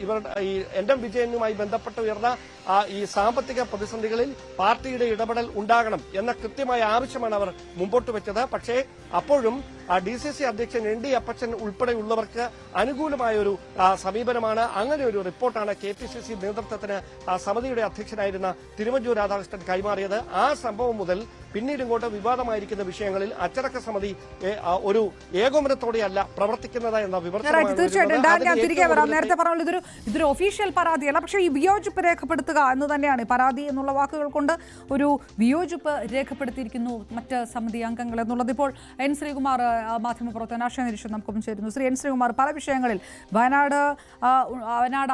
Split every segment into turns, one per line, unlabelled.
ഇവരുടെ ഈ NM വിജയനുമായി ബന്ധപ്പെട്ട് ഉയർന്ന ഈ സാമ്പത്തിക പ്രതിസന്ധികളിൽ പാർട്ടിയുടെ ഇടപെടൽ ഉണ്ടാകണം എന്ന കൃത്യമായ ആവശ്യമാണ് അവർ മുമ്പോട്ട് വെച്ചത്. പക്ഷേ അപ്പോഴും DCC അധ്യക്ഷൻ ND അപ്പച്ചൻ ഉൾപ്പെടെയുള്ളവർക്ക് അനുകൂലമായ ഒരു സമീപനമാണ്. അങ്ങനെ ഒരു റിപ്പോർട്ടാണ് KPCC നേതൃത്വത്തിന് സമിതിയുടെ അധ്യക്ഷനായിരുന്ന തിരുവഞ്ചൂർ രാധാകൃഷ്ണൻ കൈമാറിയത്. ആ സംഭവം മുതൽ പിന്നീട് ഇങ്ങോട്ട് വിവാദമായിരിക്കുന്ന വിഷയങ്ങളിൽ അച്ചടക്ക സമിതി ഒരു ഏകോപനത്തോടെയല്ല പ്രവർത്തിക്കുന്നത് എന്ന
നേരത്തെ പറഞ്ഞ ഇതൊരു ഒഫീഷ്യൽ പരാതിയല്ല. പക്ഷേ ഈ വിയോജിപ്പ് രേഖപ്പെടുത്തുക എന്ന് തന്നെയാണ് പരാതി എന്നുള്ള വാക്കുകൾ കൊണ്ട് ഒരു വിയോജിപ്പ് രേഖപ്പെടുത്തിയിരിക്കുന്നു മറ്റ് സമിതി അംഗങ്ങൾ എന്നുള്ളത്. ഇപ്പോൾ N ശ്രീകുമാർ മാധ്യമപ്രവർത്തകൻ രാഷ്ട്രീയ നിരീക്ഷകൻ നമുക്കൊപ്പം ചേരുന്നു. ശ്രീ N ശ്രീകുമാർ, പല വിഷയങ്ങളിൽ വയനാട്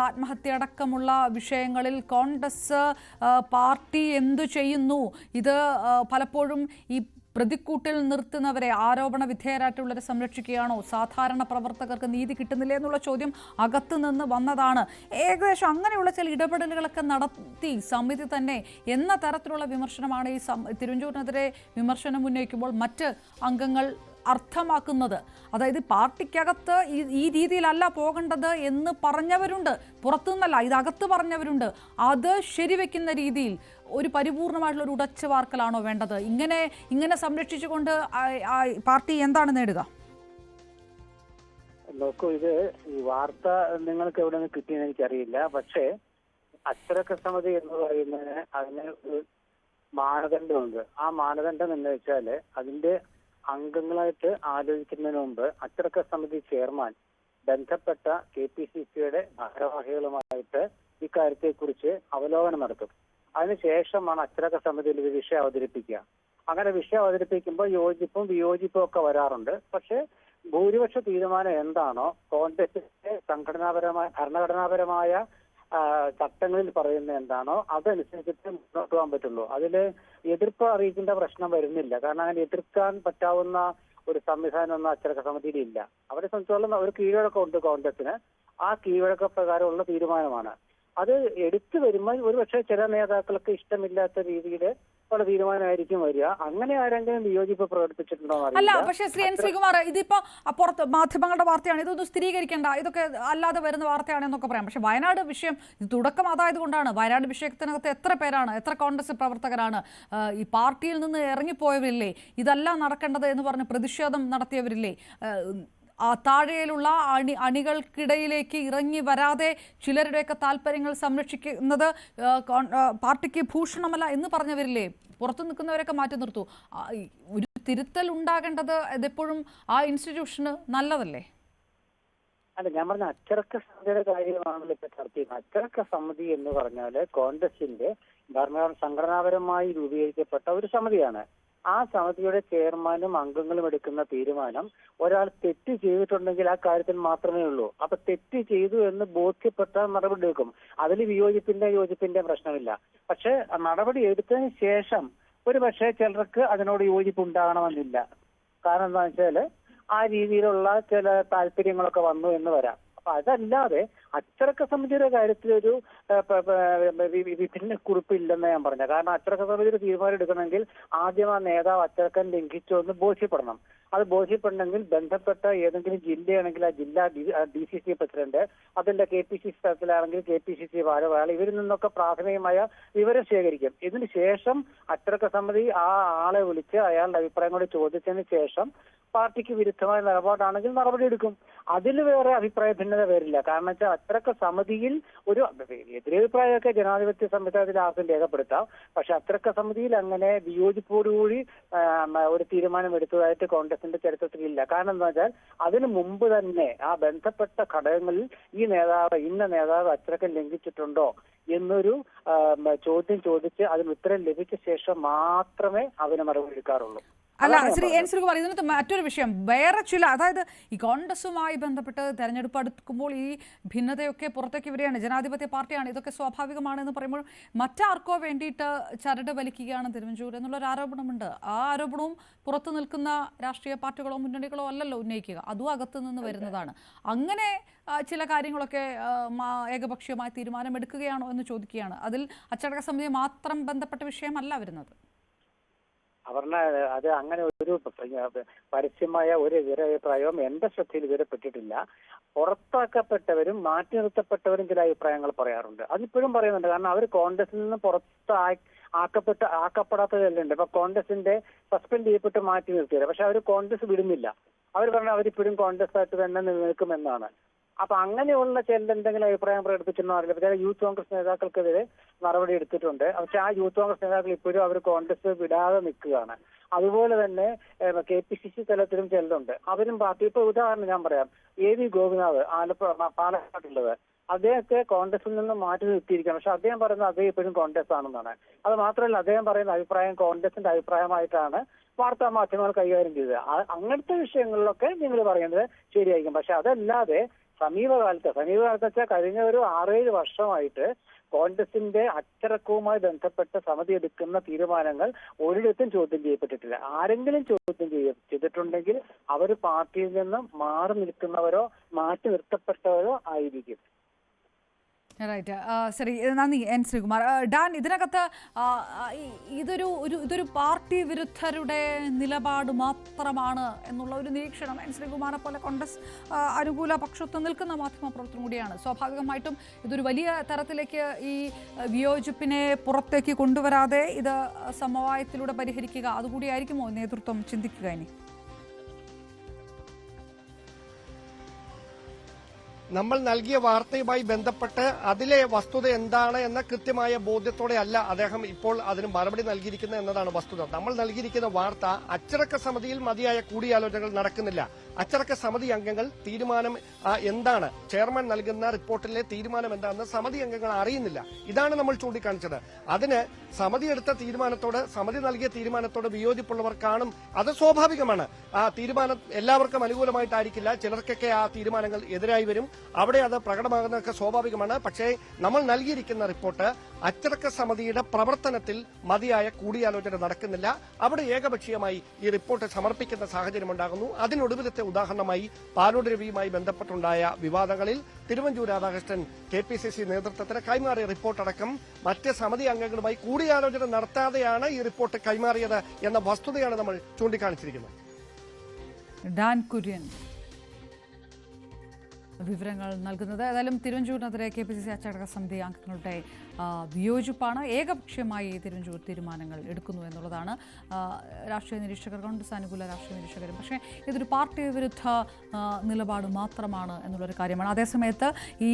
ആത്മഹത്യ അടക്കമുള്ള വിഷയങ്ങളിൽ കോൺഗ്രസ് പാർട്ടി എന്തു ചെയ്യുന്നു, ഇത് പലപ്പോഴും ഈ പ്രതിക്കൂട്ടിൽ നിർത്തുന്നവരെ, ആരോപണ വിധേയരായിട്ടുള്ളവരെ സംരക്ഷിക്കുകയാണോ, സാധാരണ പ്രവർത്തകർക്ക് നീതി കിട്ടുന്നില്ല എന്നുള്ള ചോദ്യം അകത്തു നിന്ന് വന്നതാണ്. ഏകദേശം അങ്ങനെയുള്ള ചില ഇടപെടലുകളൊക്കെ നടത്തി സമിതി തന്നെ എന്ന തരത്തിലുള്ള വിമർശനമാണ് ഈ തിരുവഞ്ചൂരിനെതിരെ വിമർശനം ഉന്നയിക്കുമ്പോൾ മറ്റ് അംഗങ്ങൾ അർത്ഥമാക്കുന്നത്. അതായത് പാർട്ടിക്കകത്ത് ഈ രീതിയിലല്ല പോകേണ്ടത് എന്ന് പറഞ്ഞവരുണ്ട്, പുറത്തുനിന്നല്ല, ഇതകത്ത് പറഞ്ഞവരുണ്ട്. അത് ശരിവെക്കുന്ന രീതിയിൽ ഒരു പരിപൂർണമായിട്ടുള്ള ഒരു ഉടച്ചു വാർക്കലാണോ വേണ്ടത്? ഇങ്ങനെ സംരക്ഷിച്ചുകൊണ്ട് പാർട്ടി എന്താണ് നേടുക?
നോക്കൂ, ഇത് ഈ വാർത്ത നിങ്ങൾക്ക് എവിടെ നിന്ന് കിട്ടിയെന്ന് എനിക്കറിയില്ല. പക്ഷേ അച്ചടക്ക സമിതി എന്ന് പറയുന്നതിന് അതിന് ഒരു മാനദണ്ഡമുണ്ട്. ആ മാനദണ്ഡം എന്ന് വെച്ചാല് അതിന്റെ അംഗങ്ങളായിട്ട് ആലോചിക്കുന്നതിന് മുമ്പ് അച്ചടക്ക സമിതി ചെയർമാൻ ബന്ധപ്പെട്ട KPCCയുടെ ഭാരവാഹികളുമായിട്ട് ഇക്കാര്യത്തെക്കുറിച്ച് അവലോകനം നടത്തും. അതിനുശേഷമാണ് അച്ചടക്ക സമിതിയിൽ ഇത് വിഷയം അവതരിപ്പിക്കുക. അങ്ങനെ വിഷയം അവതരിപ്പിക്കുമ്പോൾ യോജിപ്പും വിയോജിപ്പും ഒക്കെ വരാറുണ്ട്. പക്ഷെ ഭൂരിപക്ഷ തീരുമാനം എന്താണോ, കോൺഗ്രസിന്റെ ഭരണഘടനാപരമായ ചട്ടങ്ങളിൽ പറയുന്ന എന്താണോ അതനുസരിച്ചിട്ട് മുന്നോട്ട് പോകാൻ പറ്റുള്ളൂ. അതിൽ എതിർപ്പ് അറിയിക്കേണ്ട പ്രശ്നം വരുന്നില്ല. കാരണം അങ്ങനെ എതിർക്കാൻ പറ്റാവുന്ന ഒരു സംവിധാനമൊന്നും അച്ചടക്ക സമിതിയിൽ ഇല്ല. അവരെ സംബന്ധിച്ചോളം ഒരു കീഴ്വഴക്കം ഉണ്ട് കോൺഗ്രസിന്. ആ കീഴ്വഴക്ക പ്രകാരമുള്ള തീരുമാനമാണ്. അത് എടുത്തു വരുമ്പോൾ ഒരുപക്ഷെ ചില നേതാക്കൾക്ക് ഇഷ്ടമില്ലാത്ത രീതിയിൽ ഉള്ള തീരുമാനമായിരിക്കും വരിക. അങ്ങനെ ആരെങ്കിലും വിയോജിപ്പ് പ്രകടിപ്പിച്ചിട്ടുണ്ടോ?
അല്ല, പക്ഷേ ശ്രീ N ശ്രീകുമാർ, ഇതിപ്പോ പുറത്ത് മാധ്യമങ്ങളുടെ വാർത്തയാണ്, ഇതൊന്നും സ്ഥിരീകരിക്കേണ്ട, ഇതൊക്കെ അല്ലാതെ വരുന്ന വാർത്തയാണെന്നൊക്കെ പറയാം. പക്ഷെ വയനാട് വിഷയം തുടക്കം അതായത് കൊണ്ടാണ്. വയനാട് വിഷയത്തിനകത്ത് എത്ര പേരാണ്, എത്ര കോൺഗ്രസ് പ്രവർത്തകരാണ് ഈ പാർട്ടിയിൽ നിന്ന് ഇറങ്ങിപ്പോയവരില്ലേ, ഇതെല്ലാം നടക്കേണ്ടത് എന്ന് പറഞ്ഞ് പ്രതിഷേധം നടത്തിയവരില്ലേ, താഴെയിലുള്ള അണികൾക്കിടയിലേക്ക് ഇറങ്ങി വരാതെ ചിലരുടെയൊക്കെ താല്പര്യങ്ങൾ സംരക്ഷിക്കുന്നത് പാർട്ടിക്ക് ഭൂഷണമല്ല എന്ന് പറഞ്ഞവരില്ലേ, പുറത്തു നിൽക്കുന്നവരൊക്കെ മാറ്റി നിർത്തൂ. ഒരു തിരുത്തൽ ഉണ്ടാകേണ്ടത് ഇതെപ്പോഴും ആ ഇൻസ്റ്റിറ്റ്യൂഷന് നല്ലതല്ലേ?
അല്ല, ഞാൻ പറഞ്ഞ അച്ചടക്ക സമിതിയുടെ കാര്യമാണല്ലോ ഇപ്പൊ ചർച്ച ചെയ്യുന്നത്. അച്ചടക്ക സമിതി എന്ന് പറഞ്ഞാല് കോൺഗ്രസിന്റെ സംഘടനാപരമായി രൂപീകരിക്കപ്പെട്ട ഒരു സമിതിയാണ്. ആ സമിതിയുടെ ചെയർമാനും അംഗങ്ങളും എടുക്കുന്ന തീരുമാനം ഒരാൾ തെറ്റ് ചെയ്തിട്ടുണ്ടെങ്കിൽ ആ കാര്യത്തിൽ മാത്രമേ ഉള്ളൂ. അപ്പൊ തെറ്റ് ചെയ്തു എന്ന് ബോധ്യപ്പെട്ടാൽ നടപടി എടുക്കും. അതിൽ യോജിപ്പിന്റെ പ്രശ്നമില്ല. പക്ഷെ നടപടി എടുത്തതിന് ശേഷം ഒരു പക്ഷേ ചിലർക്ക് അതിനോട് യോജിപ്പ് ഉണ്ടാകണമെന്നില്ല. കാരണം എന്താ വെച്ചാല് ആ രീതിയിലുള്ള ചില താല്പര്യങ്ങളൊക്കെ വന്നു എന്ന് വരാം. അപ്പൊ അതല്ലാതെ അച്ചടക്ക സമിതിയുടെ കാര്യത്തിലൊരു വിഭിന്ന കുറിപ്പില്ലെന്ന് ഞാൻ പറഞ്ഞത്. കാരണം അച്ചടക്ക സമിതിയുടെ തീരുമാനം എടുക്കണമെങ്കിൽ ആദ്യം ആ നേതാവ് അച്ചടക്കം ലംഘിച്ചോ എന്ന് ബോധ്യപ്പെടണം. അത് ബോധ്യപ്പെടണമെങ്കിൽ ബന്ധപ്പെട്ട ഏതെങ്കിലും ജില്ലയാണെങ്കിൽ ആ ജില്ലാ DCC പ്രസിഡന്റ്, അതിന്റെ KPCC തലത്തിലാണെങ്കിൽ KPCC ഭാരവാഹികൾ, ഇവരിൽ നിന്നൊക്കെ പ്രാഥമികമായ വിവരം ശേഖരിക്കും. ഇതിന് ശേഷം അച്ചടക്ക സമിതി ആ ആളെ വിളിച്ച് അയാളുടെ അഭിപ്രായം കൂടി ചോദിച്ചതിന് ശേഷം പാർട്ടിക്ക് വിരുദ്ധമായ നിലപാടാണെങ്കിൽ നടപടി എടുക്കും. അതിൽ വേറെ അഭിപ്രായ ഭിന്നത വരില്ല. കാരണം വെച്ചാൽ അച്ചടക്ക സമിതിയിൽ ഒരു എതിരഭിപ്രായമൊക്കെ ജനാധിപത്യ സംവിധാനത്തിൽ ആർക്കും രേഖപ്പെടുത്താം. പക്ഷെ അച്ചടക്ക സമിതിയിൽ അങ്ങനെ വിയോജിപ്പോടുകൂടി ഒരു തീരുമാനം എടുത്തതായിട്ട് കോൺഗ്രസിന്റെ ചരിത്രത്തിലില്ല. കാരണം എന്താ വെച്ചാൽ അതിനു മുമ്പ് തന്നെ ആ ബന്ധപ്പെട്ട ഘടകങ്ങളിൽ ഇന്ന നേതാവ് അച്ചടക്കം ലംഘിച്ചിട്ടുണ്ടോ എന്നൊരു ചോദ്യം ചോദിച്ച് അതിന് ഉത്തരം ലഭിച്ച ശേഷം മാത്രമേ അതിന് മറുപടി എടുക്കാറുള്ളൂ.
അല്ല, ശ്രീ N ശ്രീകുമാർ, ഇതിനകത്ത് മറ്റൊരു വിഷയം വേറെ ചില, അതായത് ഈ കോൺഗ്രസുമായി ബന്ധപ്പെട്ട് തെരഞ്ഞെടുപ്പ് അടുക്കുമ്പോൾ ഈ ഭിന്നതയൊക്കെ പുറത്തേക്ക് വരികയാണ്. ജനാധിപത്യ പാർട്ടിയാണ്, ഇതൊക്കെ സ്വാഭാവികമാണെന്ന് പറയുമ്പോൾ മറ്റാർക്കോ വേണ്ടിയിട്ട് ചരട് വലിക്കുകയാണ് തിരുവഞ്ചൂർ എന്നുള്ളൊരു ആരോപണമുണ്ട്. ആ ആരോപണവും പുറത്തു നിൽക്കുന്ന രാഷ്ട്രീയ പാർട്ടികളോ മുന്നണികളോ അല്ലല്ലോ ഉന്നയിക്കുക, അതും അകത്തു നിന്ന് വരുന്നതാണ്. അങ്ങനെ ചില കാര്യങ്ങളൊക്കെ ഏകപക്ഷീയമായ തീരുമാനമെടുക്കുകയാണോ എന്ന് ചോദിക്കുകയാണ്. അതിൽ അച്ചടക്ക സമിതിയെ മാത്രം ബന്ധപ്പെട്ട വിഷയമല്ല വരുന്നത്.
അവരുടെ അത് അങ്ങനെ ഒരു പരസ്യമായ ഒരു എതിരഭിപ്രായവും എന്റെ ശ്രദ്ധയിൽ ഇതുവരെ പെട്ടിട്ടില്ല. പുറത്താക്കപ്പെട്ടവരും മാറ്റി നിർത്തപ്പെട്ടവരും ചില അഭിപ്രായങ്ങൾ പറയാറുണ്ട്. അതിപ്പോഴും പറയുന്നുണ്ട്. കാരണം അവർ കോൺഗ്രസിൽ നിന്ന് ആക്കപ്പെടാത്തതെല്ലാം. ഇപ്പൊ കോൺഗ്രസിന്റെ സസ്പെൻഡ് ചെയ്യപ്പെട്ട് മാറ്റി നിർത്തിയത്, പക്ഷെ അവർ കോൺഗ്രസ് വിടുന്നില്ല. അവർ പറഞ്ഞാൽ അവരിപ്പോഴും കോൺഗ്രസ് ആയിട്ട് തന്നെ നിലനിൽക്കുമെന്നാണ്. അപ്പൊ അങ്ങനെയുള്ള ചില എന്തെങ്കിലും അഭിപ്രായം പ്രകടിപ്പിച്ചെന്നോ അറിയില്ല. ചില യൂത്ത് കോൺഗ്രസ് നേതാക്കൾക്കെതിരെ നടപടി എടുത്തിട്ടുണ്ട്. പക്ഷെ ആ യൂത്ത് കോൺഗ്രസ് നേതാക്കൾ ഇപ്പോഴും അവർ കോൺഗ്രസ് വിടാതെ നിൽക്കുകയാണ്. അതുപോലെ തന്നെ KPCC തലത്തിലും ചിലരുണ്ട്. അവരും പാർട്ടി, ഇപ്പൊ ഉദാഹരണം ഞാൻ പറയാം, AV ഗോപിനാഥ് പാലക്കാട്ടുള്ളത്, അദ്ദേഹത്തെ കോൺഗ്രസിൽ നിന്ന് മാറ്റി നിർത്തിയിരിക്കുകയാണ്. പക്ഷെ അദ്ദേഹം പറയുന്നത് അദ്ദേഹം ഇപ്പോഴും കോൺഗ്രസ് ആണെന്നാണ്. അത് മാത്രമല്ല, അദ്ദേഹം പറയുന്ന അഭിപ്രായം കോൺഗ്രസിന്റെ അഭിപ്രായമായിട്ടാണ് വാർത്താ മാധ്യമങ്ങൾ കൈകാര്യം ചെയ്തത്. അങ്ങനത്തെ വിഷയങ്ങളിലൊക്കെ നിങ്ങൾ പറയുന്നത് ശരിയായിരിക്കും. പക്ഷെ അതല്ലാതെ സമീപകാലത്ത് വെച്ചാൽ കഴിഞ്ഞ ഒരു 6-7 വർഷമായിട്ട് കോൺഗ്രസിന്റെ അച്ചടക്കവുമായി ബന്ധപ്പെട്ട സമിതി എടുക്കുന്ന തീരുമാനങ്ങൾ ഒരിടത്തും ചോദ്യം ചെയ്യപ്പെട്ടിട്ടില്ല. ആരെങ്കിലും ചോദ്യം ചെയ്തിട്ടുണ്ടെങ്കിൽ അവർ പാർട്ടിയിൽ നിന്ന് മാറി നിൽക്കുന്നവരോ മാറ്റി നിർത്തപ്പെട്ടവരോ ആയിരിക്കും.
റൈറ്റ്, ശരി, നന്ദി എൻ ശ്രീകുമാർ. ഡാൻ, ഇതിനകത്ത് ഇതൊരു പാർട്ടി വിരുദ്ധരുടെ നിലപാട് മാത്രമാണ് എന്നുള്ള ഒരു നിരീക്ഷണം എൻ ശ്രീകുമാറെ പോലെ കോൺഗ്രസ് അനുകൂല പക്ഷത്ത് നിൽക്കുന്ന മാധ്യമപ്രവർത്തനം കൂടിയാണ്. സ്വാഭാവികമായിട്ടും ഇതൊരു വലിയ തരത്തിലേക്ക് ഈ വിയോജിപ്പിനെ പുറത്തേക്ക് കൊണ്ടുവരാതെ ഇത് സമവായത്തിലൂടെ പരിഹരിക്കുക, അതുകൂടിയായിരിക്കുമോ നേതൃത്വം ചിന്തിക്കുക ഇനി?
നമ്മൾ നൽകിയ വാർത്തയുമായി ബന്ധപ്പെട്ട് അതിലെ വസ്തുത എന്താണ് എന്ന കൃത്യമായ ബോധ്യത്തോടെ അല്ല അദ്ദേഹം ഇപ്പോൾ അതിന് മറുപടി നൽകിയിരിക്കുന്നത് എന്നതാണ് വസ്തുത. നമ്മൾ നൽകിയിരിക്കുന്ന വാർത്ത അച്ചടക്ക സമിതിയിൽ മതിയായ കൂടിയാലോചനകൾ നടക്കുന്നില്ല. അച്ചടക്ക സമിതി അംഗങ്ങൾ തീരുമാനം എന്താണ്, ചെയർമാൻ നൽകുന്ന റിപ്പോർട്ടിലെ തീരുമാനം എന്താണെന്ന് സമിതി അംഗങ്ങൾ അറിയുന്നില്ല. ഇതാണ് നമ്മൾ ചൂണ്ടിക്കാണിച്ചത്. അതിന് സമിതി എടുത്ത തീരുമാനത്തോട്, സമിതി നൽകിയ തീരുമാനത്തോട് വിയോജിപ്പുള്ളവർ കാണും. അത് സ്വാഭാവികമാണ്. ആ തീരുമാനം എല്ലാവർക്കും അനുകൂലമായിട്ടായിരിക്കില്ല. ചിലർക്കൊക്കെ ആ തീരുമാനങ്ങൾ എതിരായി വരും. അവിടെ അത് പ്രകടമാകുന്നതൊക്കെ സ്വാഭാവികമാണ്. പക്ഷേ നമ്മൾ നൽകിയിരിക്കുന്ന റിപ്പോർട്ട് അച്ചടക്ക സമിതിയുടെ പ്രവർത്തനത്തിൽ മതിയായ കൂടിയാലോചന നടക്കുന്നില്ല. അവിടെ ഏകപക്ഷീയമായി ഈ റിപ്പോർട്ട് സമർപ്പിക്കുന്ന സാഹചര്യമുണ്ടാകുന്നു. അതിനൊടുവിലത്തെ ഉദാഹരണമായി പാലോട് രവിയുമായി ബന്ധപ്പെട്ടുണ്ടായ വിവാദങ്ങളിൽ തിരുവഞ്ചൂർ രാധാകൃഷ്ണൻ KPCC നേതൃത്വത്തിന് കൈമാറിയ റിപ്പോർട്ടടക്കം മറ്റ് സമിതി അംഗങ്ങളുമായി കൂടിയാലോചന നടത്താതെയാണ് ഈ റിപ്പോർട്ട് കൈമാറിയത് എന്ന വസ്തുതയാണ് നമ്മൾ ചൂണ്ടിക്കാണിച്ചിരിക്കുന്നത്.
ഡാൻ കുര്യൻ വിവരങ്ങൾ നൽകുന്നത്. ഏതായാലും തിരുവഞ്ചൂരിനെതിരെ KPCC അച്ചടക്ക സമിതി അംഗങ്ങളുടെ വിയോജിപ്പാണ്. ഏകപക്ഷീയമായി തിരുവഞ്ചൂർ തീരുമാനങ്ങൾ എടുക്കുന്നു എന്നുള്ളതാണ് രാഷ്ട്രീയ നിരീക്ഷകർ, കോൺഗ്രസ് അനുകൂല രാഷ്ട്രീയ നിരീക്ഷകരും. പക്ഷേ ഇതൊരു പാർട്ടി വിരുദ്ധ നിലപാട് മാത്രമാണ് എന്നുള്ളൊരു കാര്യമാണ്. അതേസമയത്ത് ഈ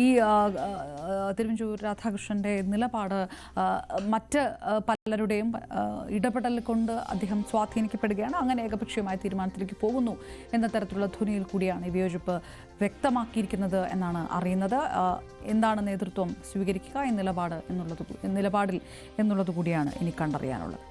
തിരുവഞ്ചൂർ രാധാകൃഷ്ണൻ്റെ നിലപാട് മറ്റ് പലരുടെയും ഇടപെടൽ കൊണ്ട് അദ്ദേഹം സ്വാധീനിക്കപ്പെടുകയാണ്. അങ്ങനെ ഏകപക്ഷീയമായ തീരുമാനത്തിലേക്ക് പോകുന്നു എന്ന തരത്തിലുള്ള ധ്വനിയിൽ കൂടിയാണ് ഈ വിയോജിപ്പ് വ്യക്തമാക്കിയിരിക്കുന്നത് എന്നാണ് അറിയുന്നത്. എന്താണ് നേതൃത്വം സ്വീകരിക്കുക ഈ നിലപാടിൽ എന്നുള്ളത് കൂടിയാണ് ഇനി കണ്ടറിയാനുള്ളത്.